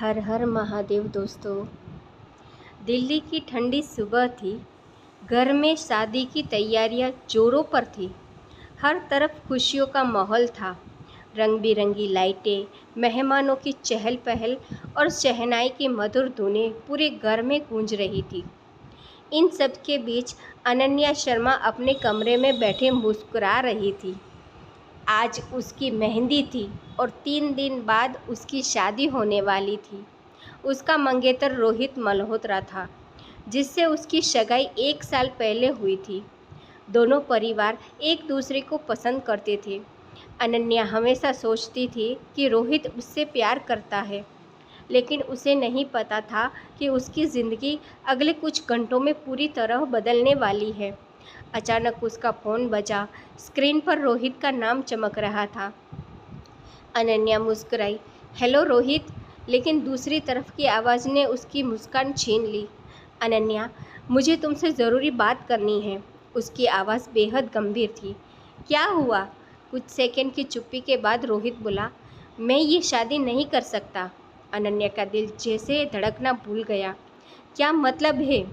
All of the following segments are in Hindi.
हर हर महादेव दोस्तों। दिल्ली की ठंडी सुबह थी। घर में शादी की तैयारियां जोरों पर थी। हर तरफ खुशियों का माहौल था। रंग बिरंगी लाइटें, मेहमानों की चहल पहल और शहनाई की मधुर धुनें पूरे घर में गूंज रही थी। इन सब के बीच अनन्या शर्मा अपने कमरे में बैठे मुस्कुरा रही थी। आज उसकी मेहंदी थी और 3 दिन बाद उसकी शादी होने वाली थी। उसका मंगेतर रोहित मल्होत्रा था, जिससे उसकी सगाई 1 साल पहले हुई थी। दोनों परिवार एक दूसरे को पसंद करते थे। अनन्या हमेशा सोचती थी कि रोहित उससे प्यार करता है, लेकिन उसे नहीं पता था कि उसकी ज़िंदगी अगले कुछ घंटों में पूरी तरह बदलने वाली है। अचानक उसका फ़ोन बजा। स्क्रीन पर रोहित का नाम चमक रहा था। अनन्या मुस्कुराई, हेलो रोहित, लेकिन दूसरी तरफ की आवाज़ ने उसकी मुस्कान छीन ली। अनन्या, मुझे तुमसे ज़रूरी बात करनी है। उसकी आवाज़ बेहद गंभीर थी। क्या हुआ? कुछ सेकंड की चुप्पी के बाद रोहित बोला, मैं ये शादी नहीं कर सकता। अनन्या का दिल जैसे धड़कना भूल गया। क्या मतलब है?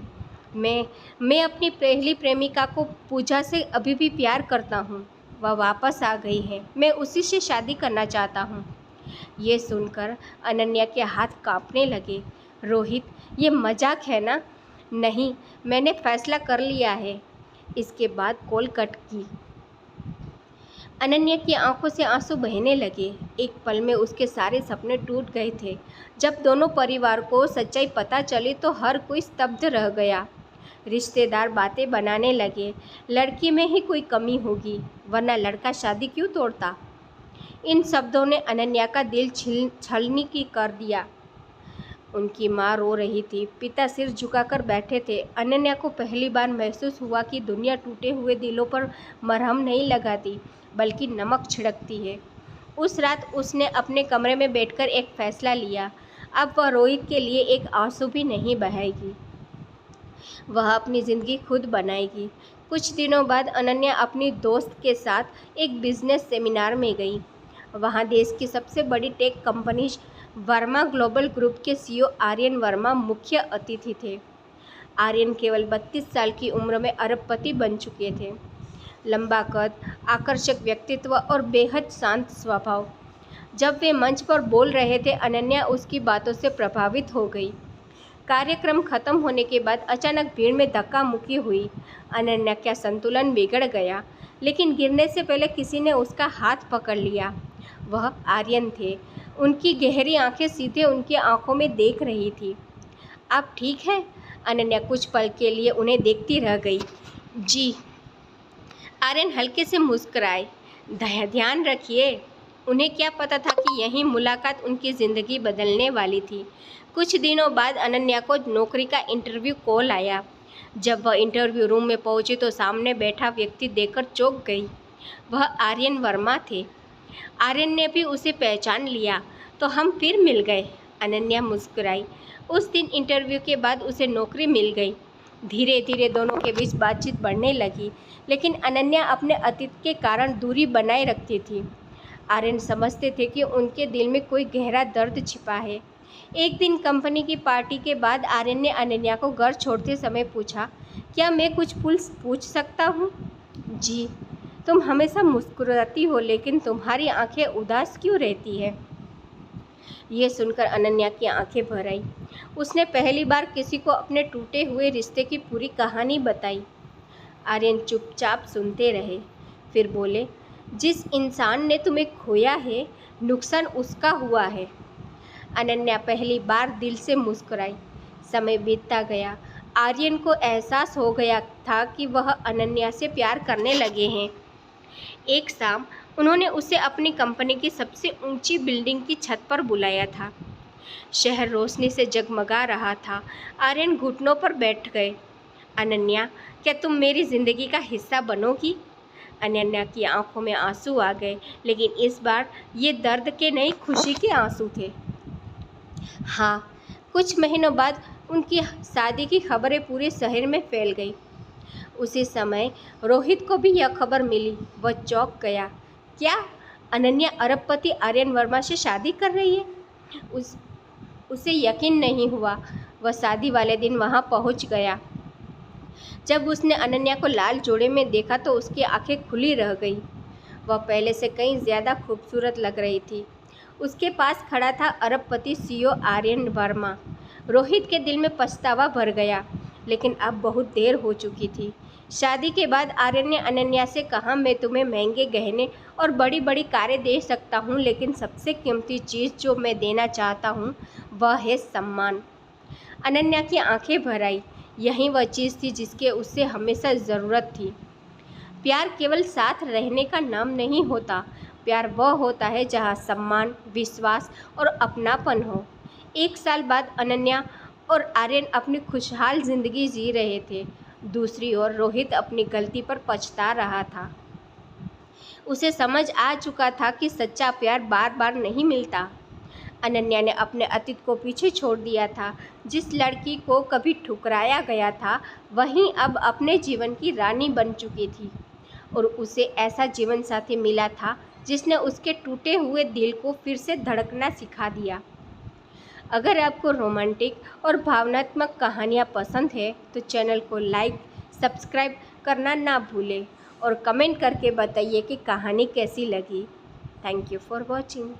मैं अपनी पहली प्रेमिका को पूजा से अभी भी प्यार करता हूँ। वह वापस आ गई है। मैं उसी से शादी करना चाहता हूँ। ये सुनकर अनन्या के हाथ कांपने लगे। रोहित, ये मजाक है ना? नहीं, मैंने फैसला कर लिया है। इसके बाद कॉल कट की। अनन्या की आंखों से आंसू बहने लगे। एक पल में उसके सारे सपने टूट गए थे। जब दोनों परिवार को सच्चाई पता चली तो हर कोई स्तब्ध रह गया। रिश्तेदार बातें बनाने लगे, लड़की में ही कोई कमी होगी, वरना लड़का शादी क्यों तोड़ता। इन शब्दों ने अनन्या का दिल छलनी की कर दिया। उनकी माँ रो रही थी, पिता सिर झुकाकर बैठे थे। अनन्या को पहली बार महसूस हुआ कि दुनिया टूटे हुए दिलों पर मरहम नहीं लगाती, बल्कि नमक छिड़कती है। उस रात उसने अपने कमरे में बैठकर एक फैसला लिया। अब वह रोहित के लिए एक आंसू भी नहीं बहाएगी। वह अपनी ज़िंदगी खुद बनाएगी। कुछ दिनों बाद अनन्या अपनी दोस्त के साथ एक बिजनेस सेमिनार में गई। वहाँ देश की सबसे बड़ी tech company Verma global group के सीईओ आर्यन वर्मा मुख्य अतिथि थे। आर्यन केवल 32 साल की उम्र में अरबपति बन चुके थे। लंबा कद, आकर्षक व्यक्तित्व और बेहद शांत स्वभाव। जब वे मंच पर बोल रहे थे, अनन्या उसकी बातों से प्रभावित हो गई। कार्यक्रम खत्म होने के बाद अचानक भीड़ में धक्का मुक्की हुई। अनन्या का संतुलन बिगड़ गया, लेकिन गिरने से पहले किसी ने उसका हाथ पकड़ लिया। वह आर्यन थे। उनकी गहरी आंखें सीधे उनकी आंखों में देख रही थी। आप ठीक हैं? अनन्या कुछ पल के लिए उन्हें देखती रह गई। जी। आर्यन हल्के से मुस्कुराए। ध्यान रखिए। उन्हें क्या पता था कि यही मुलाकात उनकी ज़िंदगी बदलने वाली थी। कुछ दिनों बाद अनन्या को नौकरी का इंटरव्यू कॉल आया। जब वह इंटरव्यू रूम में पहुंची तो सामने बैठा व्यक्ति देखकर चौंक गई। वह आर्यन वर्मा थे। आर्यन ने भी उसे पहचान लिया। तो हम फिर मिल गए। अनन्या मुस्कुराई। उस दिन इंटरव्यू के बाद उसे नौकरी मिल गई। धीरे धीरे दोनों के बीच बातचीत बढ़ने लगी, लेकिन अनन्या अपने अतीत के कारण दूरी बनाए रखती थी। आर्यन समझते थे कि उनके दिल में कोई गहरा दर्द छिपा है। एक दिन कंपनी की पार्टी के बाद आर्यन ने अनन्या को घर छोड़ते समय पूछा, क्या मैं कुछ पूछ सकता हूँ? जी। तुम हमेशा मुस्कुराती हो, लेकिन तुम्हारी आंखें उदास क्यों रहती है? ये सुनकर अनन्या की आंखें भर आई। उसने पहली बार किसी को अपने टूटे हुए रिश्ते की पूरी कहानी बताई। आर्यन चुपचाप सुनते रहे, फिर बोले, जिस इंसान ने तुम्हें खोया है, नुकसान उसका हुआ है। अनन्या पहली बार दिल से मुस्कुराई। समय बीतता गया। आर्यन को एहसास हो गया था कि वह अनन्या से प्यार करने लगे हैं। एक शाम उन्होंने उसे अपनी कंपनी की सबसे ऊंची बिल्डिंग की छत पर बुलाया था। शहर रोशनी से जगमगा रहा था। आर्यन घुटनों पर बैठ गए। अनन्या, क्या तुम मेरी ज़िंदगी का हिस्सा बनोगी? अनन्या की आंखों में आंसू आ गए, लेकिन इस बार ये दर्द के नहीं, खुशी के आंसू थे। हाँ। कुछ महीनों बाद उनकी शादी की खबरें पूरे शहर में फैल गई। उसी समय रोहित को भी यह खबर मिली। वह चौंक गया। क्या? अनन्या अरबपति आर्यन वर्मा से शादी कर रही है? उसे यकीन नहीं हुआ। वह शादी वाले दिन वहां पहुंच गया। जब उसने अनन्या को लाल जोड़े में देखा तो उसकी आंखें खुली रह गई। वह पहले से कहीं ज़्यादा खूबसूरत लग रही थी। उसके पास खड़ा था अरबपति सीईओ आर्यन वर्मा। रोहित के दिल में पछतावा भर गया, लेकिन अब बहुत देर हो चुकी थी। शादी के बाद आर्यन ने अनन्या से कहा, मैं तुम्हें महंगे गहने और बड़ी बड़ी कारें दे सकता हूँ, लेकिन सबसे कीमती चीज़ जो मैं देना चाहता हूँ वह है सम्मान। अनन्या की आंखें भर आई। यही वह चीज़ थी जिसकी उसे हमेशा ज़रूरत थी। प्यार केवल साथ रहने का नाम नहीं होता। प्यार वह होता है जहाँ सम्मान, विश्वास और अपनापन हो। 1 साल बाद अनन्या और आर्यन अपनी खुशहाल जिंदगी जी रहे थे। दूसरी ओर रोहित अपनी गलती पर पछता रहा था। उसे समझ आ चुका था कि सच्चा प्यार बार बार नहीं मिलता। अनन्या ने अपने अतीत को पीछे छोड़ दिया था। जिस लड़की को कभी ठुकराया गया था वही अब अपने जीवन की रानी बन चुकी थी, और उसे ऐसा जीवन साथी मिला था जिसने उसके टूटे हुए दिल को फिर से धड़कना सिखा दिया। अगर आपको रोमांटिक और भावनात्मक कहानियाँ पसंद है तो चैनल को लाइक, सब्सक्राइब करना ना भूलें और कमेंट करके बताइए कि कहानी कैसी लगी। Thank you for watching.